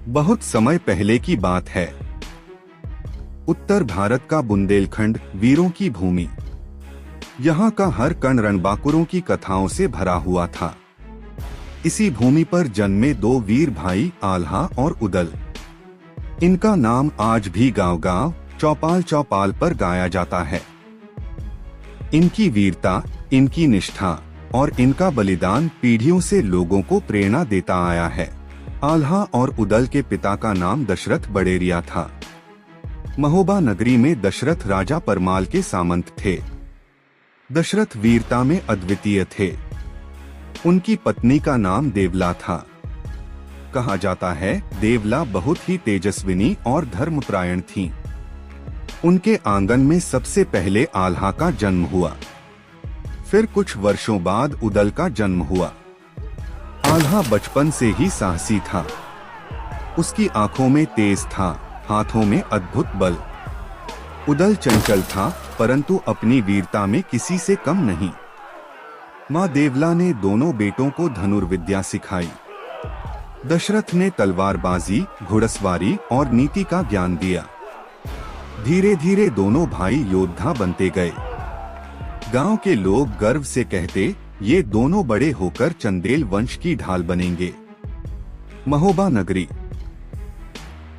बहुत समय पहले की बात है। उत्तर भारत का बुंदेलखंड वीरों की भूमि। यहाँ का हर कण रणबांकुरों की कथाओं से भरा हुआ था। इसी भूमि पर जन्मे दो वीर भाई आल्हा और उदल। इनका नाम आज भी गांव-गांव, चौपाल-चौपाल पर गाया जाता है। इनकी वीरता, इनकी निष्ठा और इनका बलिदान पीढ़ियों से लोगों को प्रेरणा देता आया है। आल्हा और उदल के पिता का नाम दशरथ बड़ेरिया था। महोबा नगरी में दशरथ राजा परमाल के सामंत थे। दशरथ वीरता में अद्वितीय थे। उनकी पत्नी का नाम देवला था। कहा जाता है देवला बहुत ही तेजस्विनी और धर्मपरायण थीं। उनके आंगन में सबसे पहले आल्हा का जन्म हुआ। फिर कुछ वर्षों बाद उदल का जन्म हुआ। आल्हा बचपन से ही साहसी था। उसकी आंखों में तेज था, हाथों में अद्भुत बल। उदल चंचल था, परंतु अपनी वीरता में किसी से कम नहीं। माँ देवला ने दोनों बेटों को धनुर्विद्या सिखाई। दशरथ ने तलवारबाजी, घुड़सवारी और नीति का ज्ञान दिया। धीरे धीरे दोनों भाई योद्धा बनते गए। गांव के लोग गर्व से कहते, ये दोनों बड़े होकर चंदेल वंश की ढाल बनेंगे। महोबा नगरी।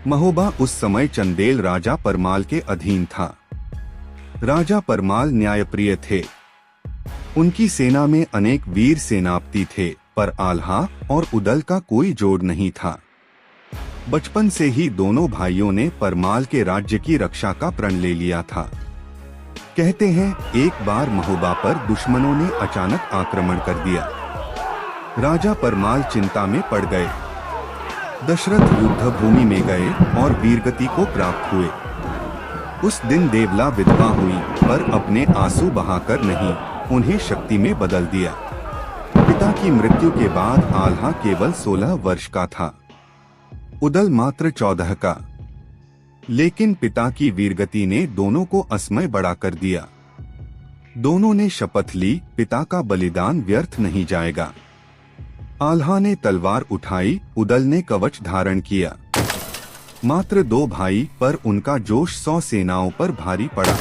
महोबा उस समय चंदेल राजा परमाल के अधीन था। राजा परमाल न्यायप्रिय थे। उनकी सेना में अनेक वीर सेनापति थे, पर आल्हा और उदल का कोई जोड़ नहीं था। बचपन से ही दोनों भाइयों ने परमाल के राज्य की रक्षा का प्रण ले लिया था। कहते हैं एक बार महोबा पर दुश्मनों ने अचानक आक्रमण कर दिया। राजा परमाल चिंता में पड़ गए। दशरथ युद्ध भूमि में गए और वीरगति को प्राप्त हुए। उस दिन देवला विधवा हुई, पर अपने आंसू बहाकर नहीं, उन्हें शक्ति में बदल दिया। पिता की मृत्यु के बाद आल्हा केवल 16 वर्ष का था, उदल मात्र 14 का। लेकिन पिता की वीरगति ने दोनों को असमय बड़ा कर दिया। दोनों ने शपथ ली, पिता का बलिदान व्यर्थ नहीं जाएगा। आल्हा ने तलवार उठाई, उदल ने कवच धारण किया। मात्र 2 भाई, पर उनका जोश 100 सेनाओं पर भारी पड़ा।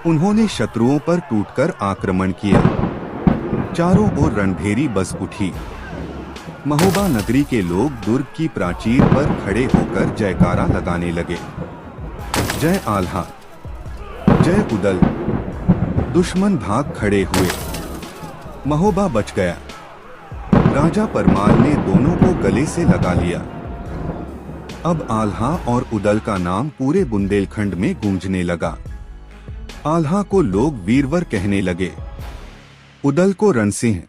उन्होंने शत्रुओं पर टूटकर आक्रमण किया। चारों ओर रणभेरी बस उठी। महोबा नगरी के लोग दुर्ग की प्राचीर पर खड़े होकर जयकारा लगाने लगे। जय आल्हा, जय उदल। दुश्मन भाग खड़े हुए। महोबा बच गया। राजा परमाल ने दोनों को गले से लगा लिया। अब आल्हा और उदल का नाम पूरे बुंदेलखंड में गूंजने लगा। आल्हा को लोग वीरवर कहने लगे, उदल को रणसिंह।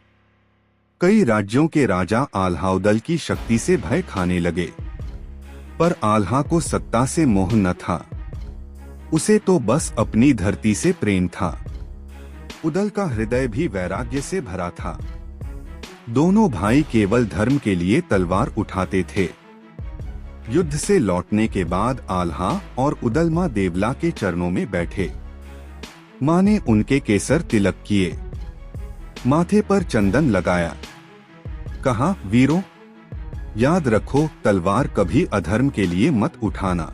कई राज्यों के राजा आल्हा उदल की शक्ति से भय खाने लगे, पर आल्हा को सत्ता से मोह न था। उसे तो बस अपनी धरती से प्रेम था। उदल का हृदय भी वैराग्य से भरा था। दोनों भाई केवल धर्म के लिए तलवार उठाते थे। युद्ध से लौटने के बाद आल्हा और उदल मां देवला के चरणों में बैठे। मां ने उनके केसर तिलक किए, माथे पर चंदन लगाया। कहा, वीरों, याद रखो, तलवार कभी अधर्म के लिए मत उठाना।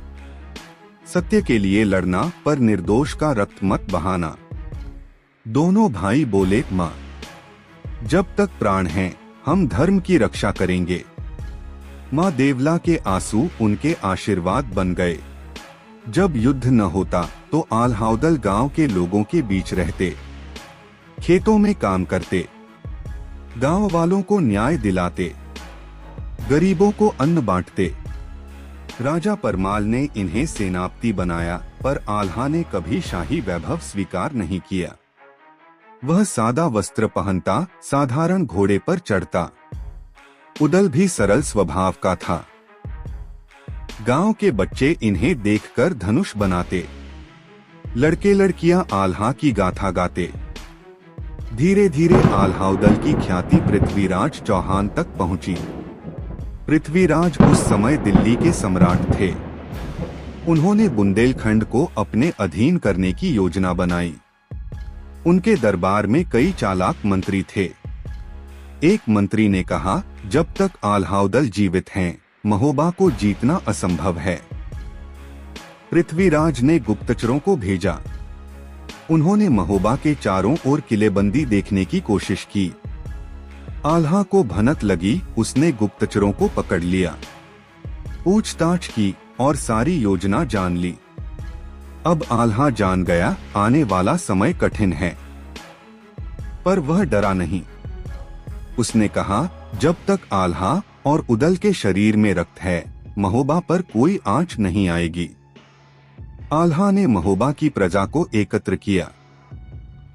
सत्य के लिए लड़ना, पर निर्दोष का रक्त मत बहाना। दोनों भाई बोले, मां, जब तक प्राण हैं, हम धर्म की रक्षा करेंगे। मां देवला के आंसू उनके आशीर्वाद बन गए। जब युद्ध न होता तो आल्हा उदल गांव के लोगों के बीच रहते, खेतों में काम करते, गांव वालों को न्याय दिलाते, गरीबों को अन्न बांटते। राजा परमाल ने इन्हें सेनापति बनाया, पर आल्हा ने कभी शाही वैभव स्वीकार नहीं किया। वह सादा वस्त्र पहनता, साधारण घोड़े पर चढ़ता। उदल भी सरल स्वभाव का था। गांव के बच्चे इन्हें देखकर धनुष बनाते। लड़के लड़कियां आल्हा की गाथा गाते। धीरे धीरे आल्हा उदल की ख्याति पृथ्वीराज चौहान तक पहुंची। पृथ्वीराज उस समय दिल्ली के सम्राट थे। उन्होंने बुंदेलखंड को अपने अधीन करने की योजना बनाई। उनके दरबार में कई चालाक मंत्री थे। एक मंत्री ने कहा, जब तक आल्हा उदल जीवित हैं, महोबा को जीतना असंभव है। पृथ्वीराज ने गुप्तचरों को भेजा। उन्होंने महोबा के चारों ओर किलेबंदी देखने की कोशिश की। आल्हा को भनक लगी, उसने गुप्तचरों को पकड़ लिया, पूछताछ की और सारी योजना जान ली। अब आल्हा जान गया आने वाला समय कठिन है, पर वह डरा नहीं। उसने कहा, जब तक आल्हा और उदल के शरीर में रक्त है, महोबा पर कोई आंच नहीं आएगी। आल्हा ने महोबा की प्रजा को एकत्र किया।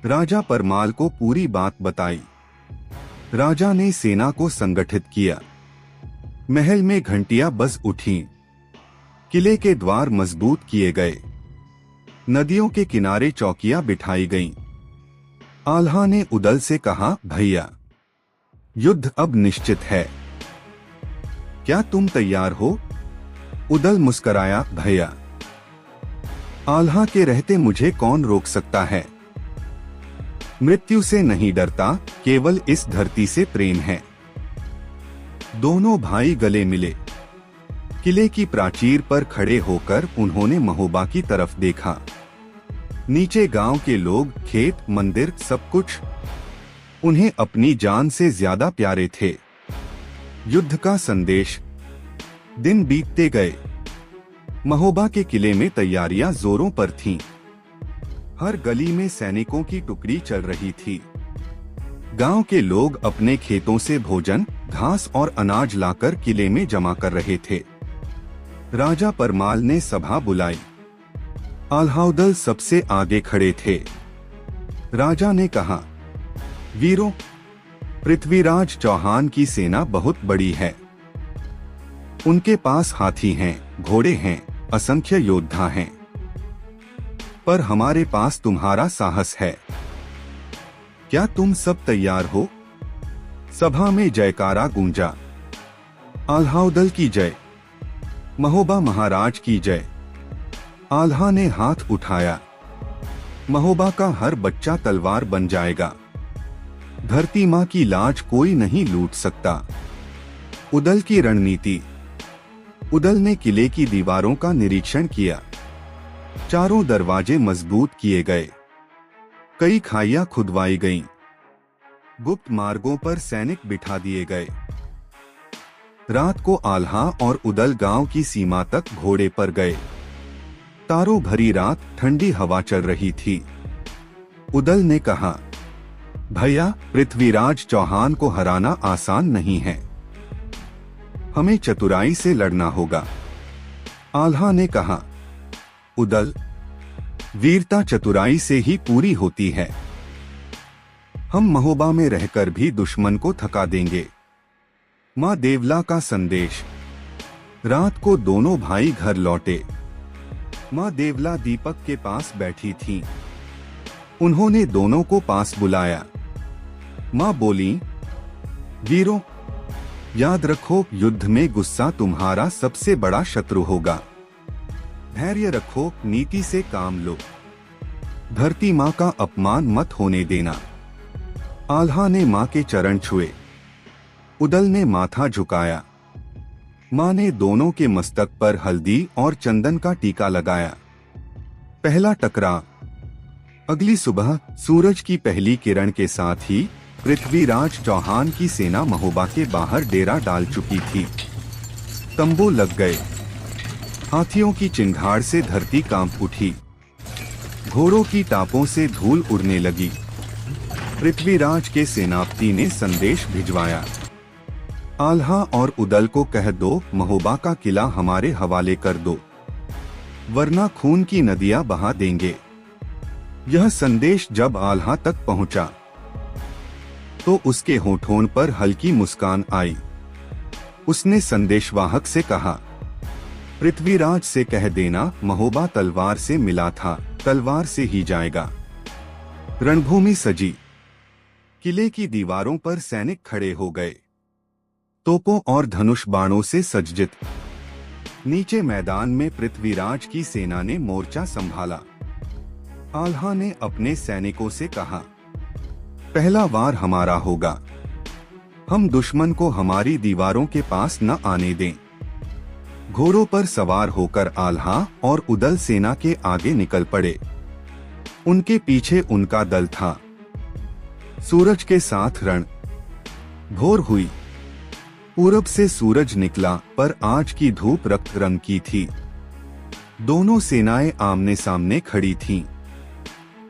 राजा परमाल को पूरी बात बताई। राजा ने सेना को संगठित किया। महल में घंटियां बज उठीं। किले के द्वार मजबूत किए गए। नदियों के किनारे चौकियां बिठाई गईं। आल्हा ने उदल से कहा, भैया, युद्ध अब निश्चित है, क्या तुम तैयार हो? उदल मुस्कराया, भैया, आल्हा के रहते मुझे कौन रोक सकता है। मृत्यु से नहीं डरता, केवल इस धरती से प्रेम है। दोनों भाई गले मिले। किले की प्राचीर पर खड़े होकर उन्होंने महोबा की तरफ देखा। नीचे गांव के लोग, खेत, मंदिर, सब कुछ उन्हें अपनी जान से ज्यादा प्यारे थे। युद्ध का संदेश। दिन बीतते गए। महोबा के किले में तैयारियां जोरों पर थीं। हर गली में सैनिकों की टुकड़ी चल रही थी। गांव के लोग अपने खेतों से भोजन, घास और अनाज लाकर किले में जमा कर रहे थे। राजा परमाल ने सभा बुलाई। आल्हाउदल सबसे आगे खड़े थे। राजा ने कहा, वीरों, पृथ्वीराज चौहान की सेना बहुत बड़ी है। उनके पास हाथी हैं, घोड़े हैं, असंख्य योद्धा हैं, पर हमारे पास तुम्हारा साहस है। क्या तुम सब तैयार हो? सभा में जयकारा गूंजा। आल्हाउदल की जय, महोबा महाराज की जय। आल्हा ने हाथ उठाया। महोबा का हर बच्चा तलवार बन जाएगा। धरती माँ की लाज कोई नहीं लूट सकता। उदल की रणनीति। उदल ने किले की दीवारों का निरीक्षण किया। चारों दरवाजे मजबूत किए गए। कई खाइयां खुदवाई गईं। गुप्त मार्गों पर सैनिक बिठा दिए गए। रात को आल्हा और उदल गांव की सीमा तक घोड़े पर गए। तारों भरी रात, ठंडी हवा चल रही थी। उदल ने कहा, भैया, पृथ्वीराज चौहान को हराना आसान नहीं है। हमें चतुराई से लड़ना होगा। आल्हा ने कहा, उदल, वीरता चतुराई से ही पूरी होती है। हम महोबा में रहकर भी दुश्मन को थका देंगे। माँ देवला का संदेश। रात को दोनों भाई घर लौटे। माँ देवला दीपक के पास बैठी थीं। उन्होंने दोनों को पास बुलाया। माँ बोली, वीरों, याद रखो, युद्ध में गुस्सा तुम्हारा सबसे बड़ा शत्रु होगा। धैर्य रखो, नीति से काम लो। धरती माँ का अपमान मत होने देना। आल्हा ने माँ के चरण छुए। उदल ने माथा झुकाया। माँ ने दोनों के मस्तक पर हल्दी और चंदन का टीका लगाया। पहला टकराव। अगली सुबह सूरज की पहली किरण के साथ ही पृथ्वीराज चौहान की सेना महोबा के बाहर डेरा डाल चुकी थी। तंबू लग गए। हाथियों की चिंगाड़ से धरती कांप उठी। घोड़ों की टापों से धूल उड़ने लगी। पृथ्वीराज के सेनापति ने संदेश भिजवाया, आल्हा और उदल को कह दो, महोबा का किला हमारे हवाले कर दो, वरना खून की नदियां बहा देंगे। यह संदेश जब आल्हा तक पहुंचा तो उसके होठों पर हल्की मुस्कान आई। उसने संदेशवाहक से कहा, पृथ्वीराज से कह देना, महोबा तलवार से मिला था, तलवार से ही जाएगा। रणभूमि सजी। किले की दीवारों पर सैनिक खड़े हो गए, तोपों और धनुष बाणों से सज्जित। नीचे मैदान में पृथ्वीराज की सेना ने मोर्चा संभाला। आल्हा ने अपने सैनिकों से कहा, पहला वार हमारा होगा। हम दुश्मन को हमारी दीवारों के पास न आने दें। घोड़ों पर सवार होकर आल्हा और उदल सेना के आगे निकल पड़े। उनके पीछे उनका दल था। सूरज के साथ रण। भोर हुई। पूरब से सूरज निकला, पर आज की धूप रक्त रंग की थी। दोनों सेनाएं आमने सामने खड़ी थीं।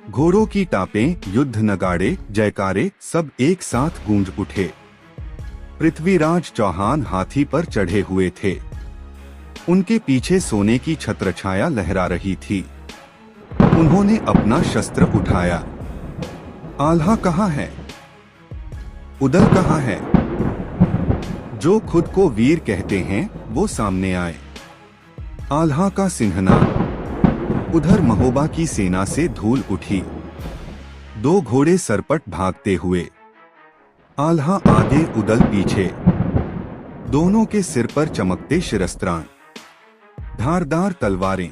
घोड़ों की टापें, युद्ध नगाड़े, जयकारे सब एक साथ गूंज उठे। पृथ्वीराज चौहान हाथी पर चढ़े हुए थे। उनके पीछे सोने की छत्रछाया लहरा रही थी। उन्होंने अपना शस्त्र उठाया। आल्हा कहाँ है? उदल कहाँ है? जो खुद को वीर कहते हैं वो सामने आए। आल्हा का सिंहना। उधर महोबा की सेना से धूल उठी। दो घोड़े सरपट भागते हुए, आल्हा आगे उदल पीछे। दोनों के सिर पर चमकते शिरस्त्राण, धारदार तलवारें।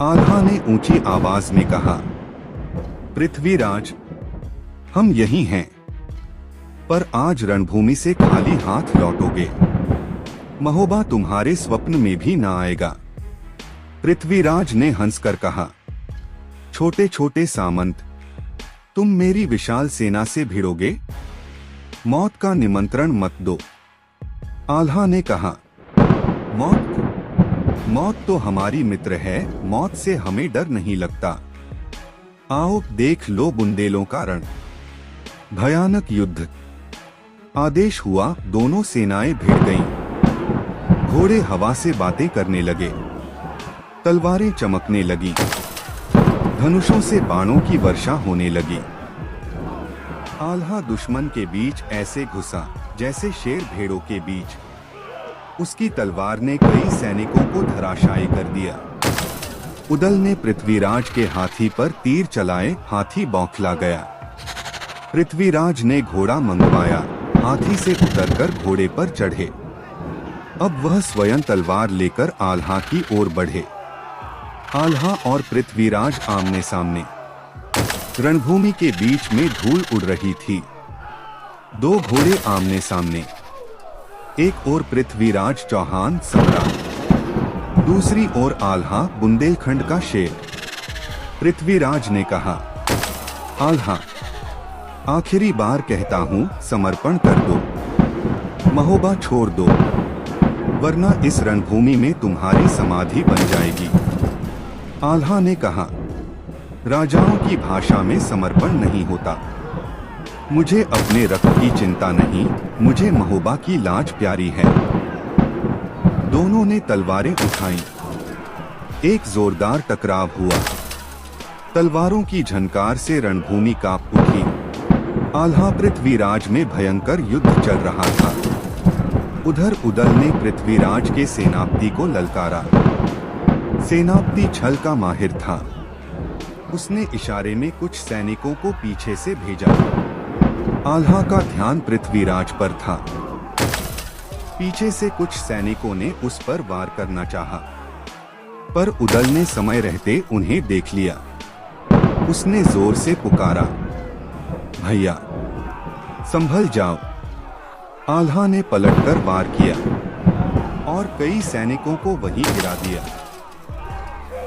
आल्हा ने ऊंची आवाज में कहा, पृथ्वीराज, हम यही हैं, पर आज रणभूमि से खाली हाथ लौटोगे। महोबा तुम्हारे स्वप्न में भी ना आएगा। पृथ्वीराज ने हंसकर कहा, छोटे छोटे सामंत, तुम मेरी विशाल सेना से भिड़ोगे? मौत का निमंत्रण मत दो। आल्हा ने कहा, मौत तो हमारी मित्र है, मौत से हमें डर नहीं लगता। आओ देख लो बुंदेलों का रण। भयानक युद्ध। आदेश हुआ, दोनों सेनाएं भिड़ गईं। घोड़े हवा से बातें करने लगे, तलवारें चमकने लगी, धनुषों से बाणों की वर्षा होने लगी। आल्हा दुश्मन के बीच ऐसे घुसा जैसे शेर भेड़ों के बीच। उसकी तलवार ने कई सैनिकों को धराशायी कर दिया। उदल ने पृथ्वीराज के हाथी पर तीर चलाए, हाथी बौखला गया। पृथ्वीराज ने घोड़ा मंगवाया, हाथी से उतरकर घोड़े पर चढ़े। अब वह स्वयं तलवार लेकर आल्हा की ओर बढ़े। आल्हा और पृथ्वीराज आमने सामने। रणभूमि के बीच में धूल उड़ रही थी। दो घोड़े आमने सामने। एक ओर पृथ्वीराज चौहान सम्राट, दूसरी ओर आल्हा बुंदेलखंड का शेर। पृथ्वीराज ने कहा, आल्हा, आखिरी बार कहता हूँ, समर्पण कर दो। महोबा छोड़ दो, वरना इस रणभूमि में तुम्हारी समाधि बन जाएगी। आल्हा ने कहा, राजाओं की भाषा में समर्पण नहीं होता। मुझे अपने रक्त की चिंता नहीं, मुझे महोबा की लाज प्यारी है। दोनों ने तलवारें उठाईं। एक जोरदार टकराव हुआ। तलवारों की झनकार से रणभूमि कांप उठी। आल्हा पृथ्वीराज में भयंकर युद्ध चल रहा था। उधर उदल ने पृथ्वीराज के सेनापति को ललकारा। सेनापति छल का माहिर था। उसने इशारे में कुछ सैनिकों को पीछे से भेजा। आल्हा का ध्यान पृथ्वीराज पर था। पीछे से कुछ सैनिकों ने उस पर वार करना चाहा, पर उदल ने समय रहते उन्हें देख लिया। उसने जोर से पुकारा, भैया, संभल जाओ। आल्हा ने पलटकर वार किया और कई सैनिकों को वहीं गिरा दिया।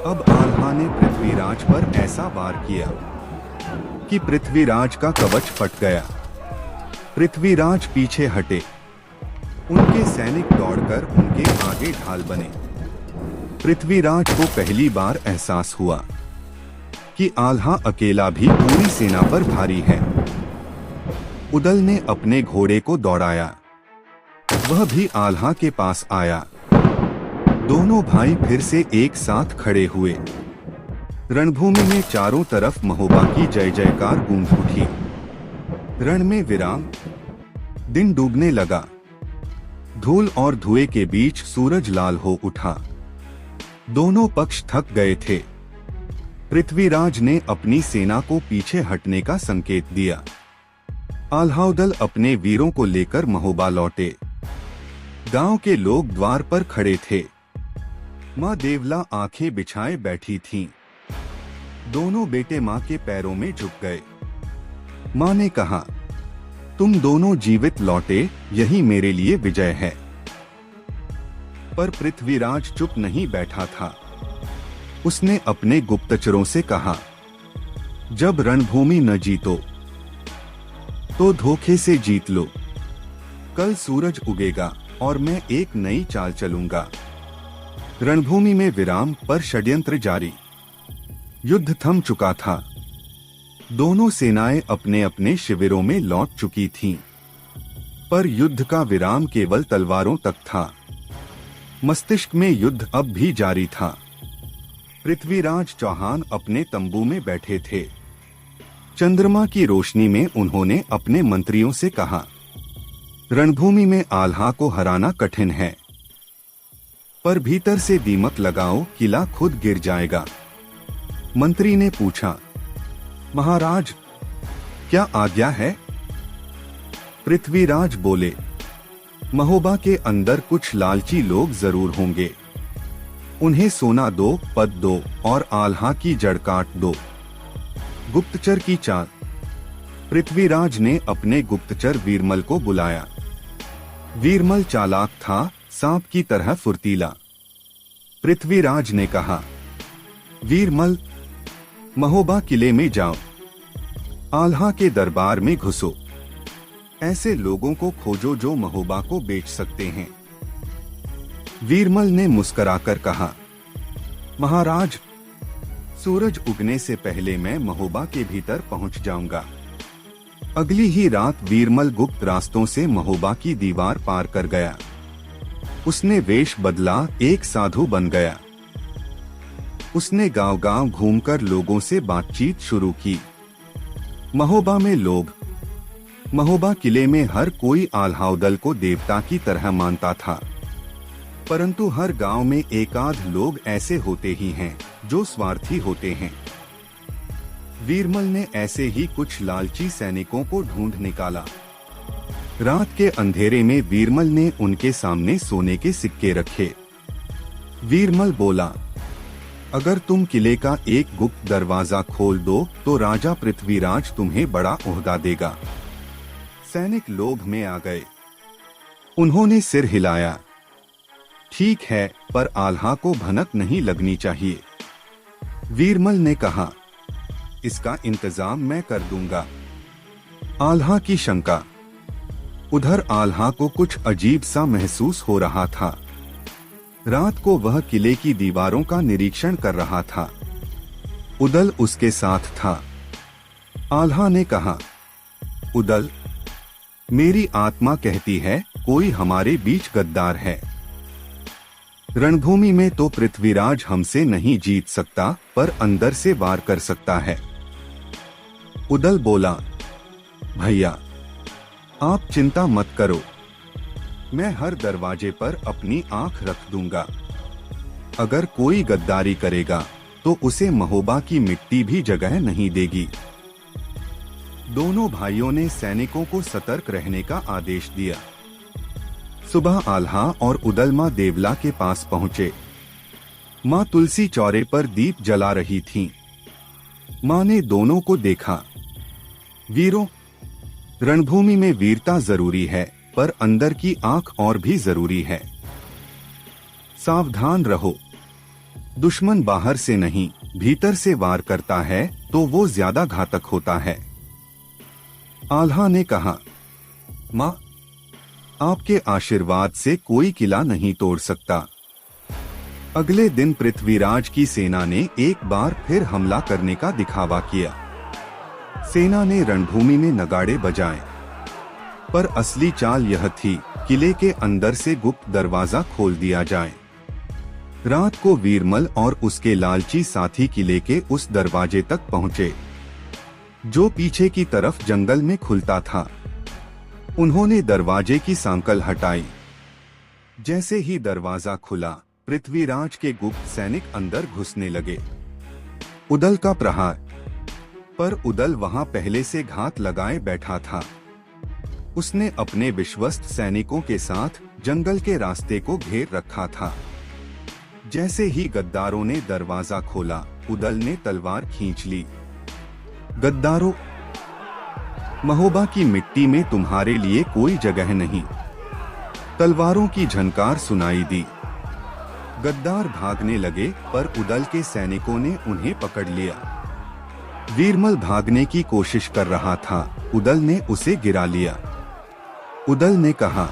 अब आल्हा ने पृथ्वीराज पर ऐसा वार किया कि पृथ्वीराज का कवच फट गया। पृथ्वीराज पीछे हटे। उनके सैनिक दौड़कर उनके आगे ढाल बने। पृथ्वीराज को पहली बार एहसास हुआ कि आल्हा अकेला भी पूरी सेना पर भारी है। उदल ने अपने घोड़े को दौड़ाया। वह भी आल्हा के पास आया। दोनों भाई फिर से एक साथ खड़े हुए। रणभूमि में चारों तरफ महोबा की जय जयकार गूंज उठी। रण में विराम। दिन डूबने लगा। धूल और धुएं के बीच सूरज लाल हो उठा। दोनों पक्ष थक गए थे। पृथ्वीराज ने अपनी सेना को पीछे हटने का संकेत दिया। आल्हाउदल अपने वीरों को लेकर महोबा लौटे। गांव के लोग द्वार पर खड़े थे। माँ देवला आंखें बिछाए बैठी थीं। दोनों बेटे माँ के पैरों में झुक गए। माँ ने कहा, तुम दोनों जीवित लौटे, यही मेरे लिए विजय है। पर पृथ्वीराज चुप नहीं बैठा था। उसने अपने गुप्तचरों से कहा, जब रणभूमि न जीतो तो धोखे से जीत लो। कल सूरज उगेगा और मैं एक नई चाल चलूंगा। रणभूमि में विराम पर षड्यंत्र जारी। युद्ध थम चुका था। दोनों सेनाएं अपने अपने शिविरों में लौट चुकी थीं। पर युद्ध का विराम केवल तलवारों तक था। मस्तिष्क में युद्ध अब भी जारी था। पृथ्वीराज चौहान अपने तंबू में बैठे थे। चंद्रमा की रोशनी में उन्होंने अपने मंत्रियों से कहा, रणभूमि में आल्हा को हराना कठिन है, पर भीतर से दीमक लगाओ, किला खुद गिर जाएगा। मंत्री ने पूछा, महाराज क्या आज्ञा है? पृथ्वीराज बोले, महोबा के अंदर कुछ लालची लोग जरूर होंगे। उन्हें सोना दो, पद दो और आल्हा की जड़ काट दो। गुप्तचर की चाल। पृथ्वीराज ने अपने गुप्तचर वीरमल को बुलाया। वीरमल चालाक था, सांप की तरह फुर्तीला। पृथ्वीराज ने कहा, वीरमल, महोबा किले में जाओ, आल्हा के दरबार में घुसो। ऐसे लोगों को खोजो जो महोबा को बेच सकते हैं। वीरमल ने मुस्कुराकर कहा, महाराज, सूरज उगने से पहले मैं महोबा के भीतर पहुंच जाऊंगा। अगली ही रात वीरमल गुप्त रास्तों से महोबा की दीवार पार कर गया। उसने वेश बदला, एक साधु बन गया। उसने गांव-गांव घूमकर लोगों से बातचीत शुरू की। महोबा में लोग, महोबा किले में हर कोई आल्हाउदल को देवता की तरह मानता था। परंतु हर गांव में एकाध लोग ऐसे होते ही हैं जो स्वार्थी होते हैं। वीरमल ने ऐसे ही कुछ लालची सैनिकों को ढूंढ निकाला। रात के अंधेरे में वीरमल ने उनके सामने सोने के सिक्के रखे। वीरमल बोला, अगर तुम किले का एक गुप्त दरवाजा खोल दो तो राजा पृथ्वीराज तुम्हें बड़ा ओहदा देगा। सैनिक लोभ में आ गए। उन्होंने सिर हिलाया। ठीक है, पर आल्हा को भनक नहीं लगनी चाहिए। वीरमल ने कहा, इसका इंतजाम मैं कर दूंगा। आल्हा की शंका। उधर आल्हा को कुछ अजीब सा महसूस हो रहा था। रात को वह किले की दीवारों का निरीक्षण कर रहा था। उदल उसके साथ था। आल्हा ने कहा, उदल, मेरी आत्मा कहती है कोई हमारे बीच गद्दार है। रणभूमि में तो पृथ्वीराज हमसे नहीं जीत सकता, पर अंदर से वार कर सकता है। उदल बोला, भैया, आप चिंता मत करो, मैं हर दरवाजे पर अपनी आंख रख दूंगा। अगर कोई गद्दारी करेगा तो उसे महोबा की मिट्टी भी जगह नहीं देगी। दोनों भाइयों ने सैनिकों को सतर्क रहने का आदेश दिया। सुबह आल्हा और उदल माँ देवला के पास पहुँचे। माँ तुलसी चौरे पर दीप जला रही थीं। माँ ने दोनों को देखा। वीरों, रणभूमि में वीरता जरूरी है, पर अंदर की आंख और भी जरूरी है। सावधान रहो। दुश्मन बाहर से नहीं, भीतर से वार करता है तो वो ज्यादा घातक होता है। आल्हा ने कहा, माँ, आपके आशीर्वाद से कोई किला नहीं तोड़ सकता। अगले दिन पृथ्वीराज की सेना ने एक बार फिर हमला करने का दिखावा किया। सेना ने रणभूमि में नगाड़े बजाए, पर असली चाल यह थी, किले के अंदर से गुप्त दरवाजा खोल दिया जाए। रात को वीरमल और उसके लालची साथी किले के उस दरवाजे तक पहुंचे जो पीछे की तरफ जंगल में खुलता था। उन्होंने दरवाजे की सांकल हटाई। जैसे ही दरवाजा खुला, पृथ्वीराज के गुप्त सैनिक अंदर घुसने लगे। उदल का प्रहार। पर उदल वहां पहले से घात लगाए बैठा था। उसने अपने विश्वस्त सैनिकों के साथ जंगल के रास्ते को घेर रखा था। जैसे ही गद्दारों ने दरवाजा खोला, उदल ने तलवार खींच ली। गद्दारों, महोबा की मिट्टी में तुम्हारे लिए कोई जगह नहीं। तलवारों की झनकार सुनाई दी। गद्दार भागने लगे पर उदल के सैनिकों ने उन्हें पकड़ लिया। वीरमल भागने की कोशिश कर रहा था, उदल ने उसे गिरा लिया। उदल ने कहा,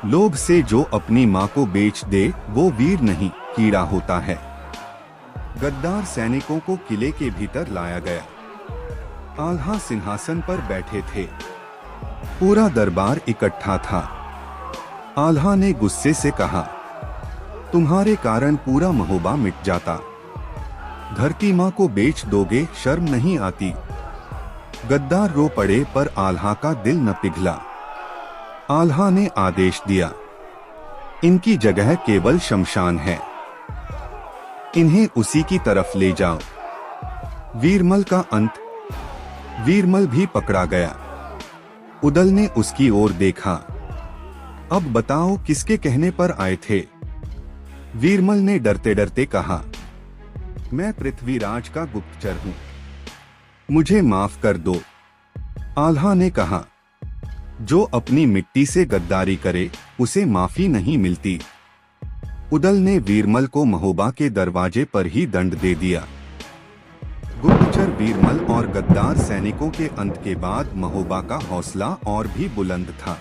लोभ से जो अपनी माँ को बेच दे वो वीर नहीं, कीड़ा होता है। गद्दार सैनिकों को किले के भीतर लाया गया। आल्हा सिंहासन पर बैठे थे। पूरा दरबार इकट्ठा था। आल्हा ने गुस्से से कहा, तुम्हारे कारण पूरा महोबा मिट जाता। धरती माँ को बेच दोगे, शर्म नहीं आती। गद्दार रो पड़े पर आल्हा का दिल न पिघला। आल्हा ने आदेश दिया, इनकी जगह केवल शमशान है, इन्हें उसी की तरफ ले जाओ। वीरमल का अंत। वीरमल भी पकड़ा गया। उदल ने उसकी ओर देखा। अब बताओ किसके कहने पर आए थे? वीरमल ने डरते डरते कहा, मैं पृथ्वीराज का गुप्तचर हूं, मुझे माफ कर दो। आल्हा ने कहा, जो अपनी मिट्टी से गद्दारी करे उसे माफी नहीं मिलती। उदल ने वीरमल को महोबा के दरवाजे पर ही दंड दे दिया। गुप्तचर वीरमल और गद्दार सैनिकों के अंत के बाद महोबा का हौसला और भी बुलंद था।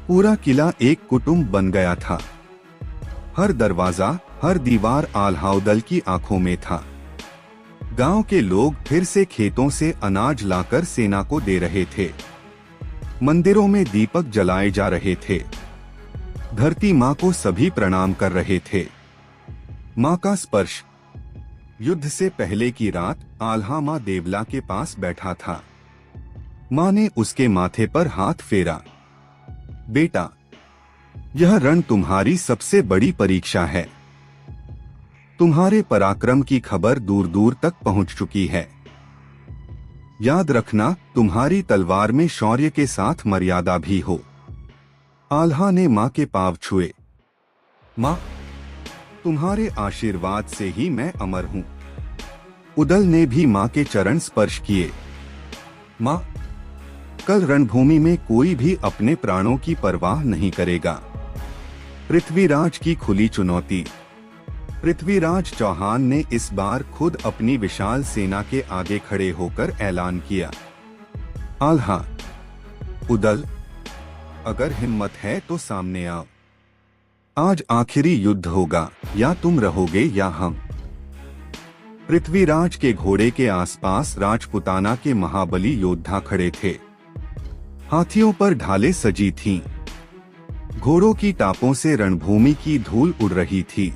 पूरा किला एक कुटुंब बन गया था। हर दरवाजा, हर दीवार आल्हा उदल की आंखों में था। गांव के लोग फिर से खेतों से अनाज लाकर सेना को दे रहे थे। मंदिरों में दीपक जलाए जा रहे थे। धरती माँ को सभी प्रणाम कर रहे थे। माँ का स्पर्श। युद्ध से पहले की रात आल्हा माँ देवला के पास बैठा था। माँ ने उसके माथे पर हाथ फेरा। बेटा, यह रण तुम्हारी सबसे बड़ी परीक्षा है। तुम्हारे पराक्रम की खबर दूर दूर तक पहुंच चुकी है। याद रखना, तुम्हारी तलवार में शौर्य के साथ मर्यादा भी हो। आल्हा ने माँ के पांव छुए। माँ, तुम्हारे आशीर्वाद से ही मैं अमर हूँ। उदल ने भी माँ के चरण स्पर्श किए। माँ, कल रणभूमि में कोई भी अपने प्राणों की परवाह नहीं करेगा। पृथ्वीराज की खुली चुनौती। पृथ्वीराज चौहान ने इस बार खुद अपनी विशाल सेना के आगे खड़े होकर ऐलान किया, आल्हा, उदल, अगर हिम्मत है तो सामने आओ। आज आखिरी युद्ध होगा, या तुम रहोगे या हम। पृथ्वीराज के घोड़े के आसपास राजपुताना के महाबली योद्धा खड़े थे। हाथियों पर ढालें सजी थीं। घोड़ों की टापों से रणभूमि की धूल उड़ रही थी।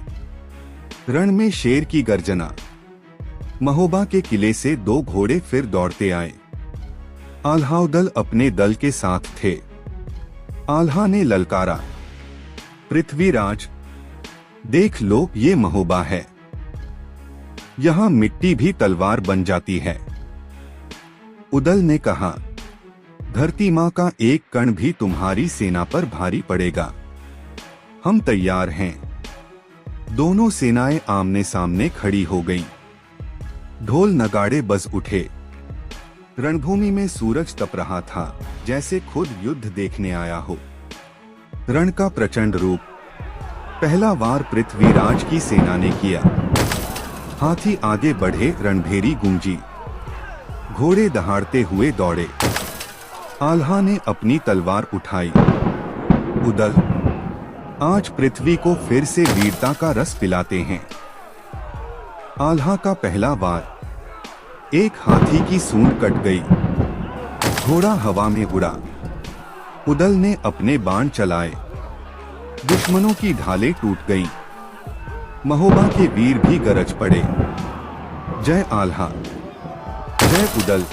रण में शेर की गर्जना। महोबा के किले से दो घोड़े फिर दौड़ते आए। आल्हा उदल अपने दल के साथ थे। आल्हा ने ललकारा, पृथ्वीराज, देख लो, ये महोबा है। यहाँ मिट्टी भी तलवार बन जाती है। उदल ने कहा, धरती माँ का एक कण भी तुम्हारी सेना पर भारी पड़ेगा। हम तैयार हैं। दोनों सेनाएं आमने सामने खड़ी हो गईं। ढोल नगाड़े बज उठे। रणभूमि में सूरज तप रहा था, जैसे खुद युद्ध देखने आया हो। रण का प्रचंड रूप। पहला वार पृथ्वीराज की सेना ने किया। हाथी आगे बढ़े, रणभेरी गूंजी। घोड़े दहाड़ते हुए दौड़े। आल्हा ने अपनी तलवार उठाई। उदल, आज पृथ्वी को फिर से वीरता का रस पिलाते हैं। आल्हा का पहला वार। एक हाथी की सूंड कट गई। घोड़ा हवा में उड़ा। उदल ने अपने बाण चलाए। दुश्मनों की ढालें टूट गईं। महोबा के वीर भी गरज पड़े। जय आल्हा, जय उदल।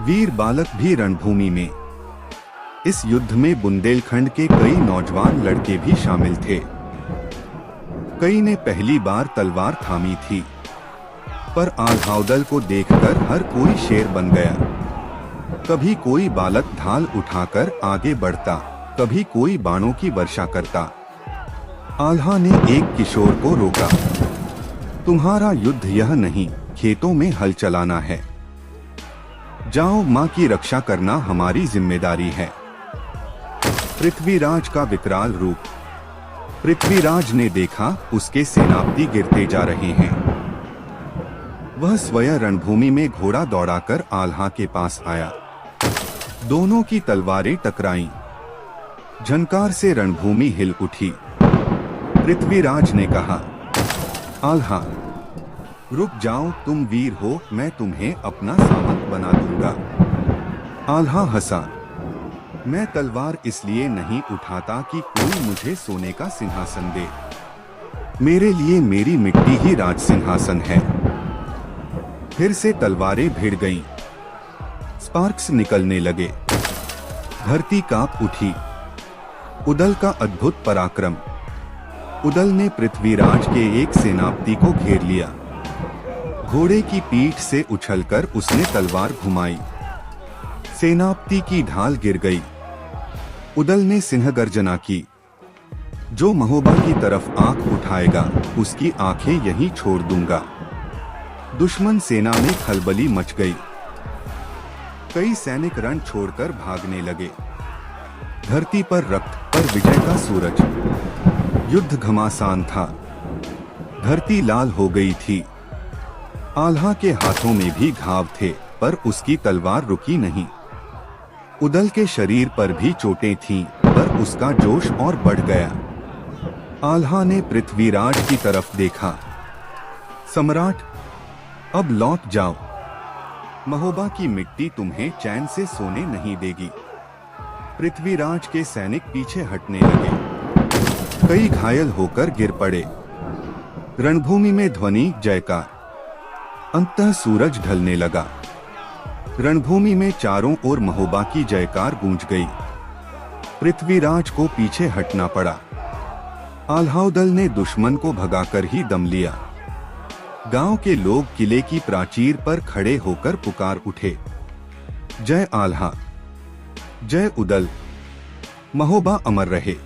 वीर बालक भी रणभूमि में। इस युद्ध में बुंदेलखंड के कई नौजवान लड़के भी शामिल थे। कई ने पहली बार तलवार थामी थी, पर आल्हा उदल को देखकर हर कोई शेर बन गया। कभी कोई बालक ढाल उठाकर आगे बढ़ता, कभी कोई बाणों की वर्षा करता। आल्हा ने एक किशोर को रोका, तुम्हारा युद्ध यह नहीं, खेतों में हल चलाना है। जाओ, माँ की रक्षा करना हमारी जिम्मेदारी है। पृथ्वीराज का विकराल रूप। पृथ्वीराज ने देखा उसके सेनापति गिरते जा रहे हैं। वह स्वयं रणभूमि में घोड़ा दौड़ाकर आल्हा के पास आया। दोनों की तलवारें टकराईं। झंकार से रणभूमि हिल उठी। पृथ्वीराज ने कहा, आल्हा, रुक जाओ, तुम वीर हो, मैं तुम्हें अपना सामंत बना दूंगा। आल्हा हंसा, मैं तलवार इसलिए नहीं उठाता कि कोई मुझे सोने का सिंहासन दे। मेरे लिए मेरी मिट्टी ही राज सिंहासन है। फिर से तलवारें भिड़ गईं। स्पार्क्स निकलने लगे। धरती कांप उठी। उदल का अद्भुत पराक्रम। उदल ने पृथ्वीराज के एक सेनापति को घेर लिया। घोड़े की पीठ से उछलकर उसने तलवार घुमाई। सेनापति की ढाल गिर गई। उदल ने सिंह गर्जना की, जो महोबा की तरफ आंख उठाएगा उसकी आंखें यहीं छोड़ दूंगा। दुश्मन सेना में खलबली मच गई। कई सैनिक रण छोड़कर भागने लगे। धरती पर रक्त पर विजय का सूरज। युद्ध घमासान था। धरती लाल हो गई थी। आल्हा के हाथों में भी घाव थे, पर उसकी तलवार रुकी नहीं। उदल के शरीर पर भी चोटें थीं, पर उसका जोश और बढ़ गया। आल्हा ने पृथ्वीराज की तरफ देखा। सम्राट, अब लौट जाओ। महोबा की मिट्टी तुम्हें चैन से सोने नहीं देगी। पृथ्वीराज के सैनिक पीछे हटने लगे। कई घायल होकर गिर पड़े। रणभूमि में ध्वनि जयकार। अंततः सूरज ढलने लगा। रणभूमि में चारों ओर महोबा की जयकार गूंज गई। पृथ्वीराज को पीछे हटना पड़ा। आल्हाउदल ने दुश्मन को भगाकर ही दम लिया। गांव के लोग किले की प्राचीर पर खड़े होकर पुकार उठे, जय आल्हा, जय उदल, महोबा अमर रहे।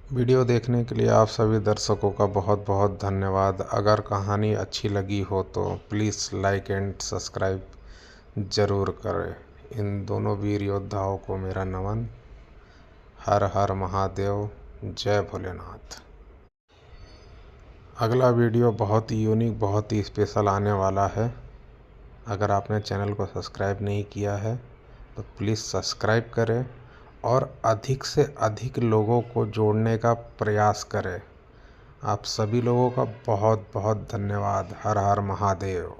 वीडियो देखने के लिए आप सभी दर्शकों का बहुत बहुत धन्यवाद। अगर कहानी अच्छी लगी हो तो प्लीज़ लाइक एंड सब्सक्राइब ज़रूर करें। इन दोनों वीर योद्धाओं को मेरा नमन। हर हर महादेव, जय भोलेनाथ। अगला वीडियो बहुत ही यूनिक, बहुत ही स्पेशल आने वाला है। अगर आपने चैनल को सब्सक्राइब नहीं किया है तो प्लीज़ सब्सक्राइब करें और अधिक से अधिक लोगों को जोड़ने का प्रयास करें। आप सभी लोगों का बहुत बहुत धन्यवाद। हर हर महादेव।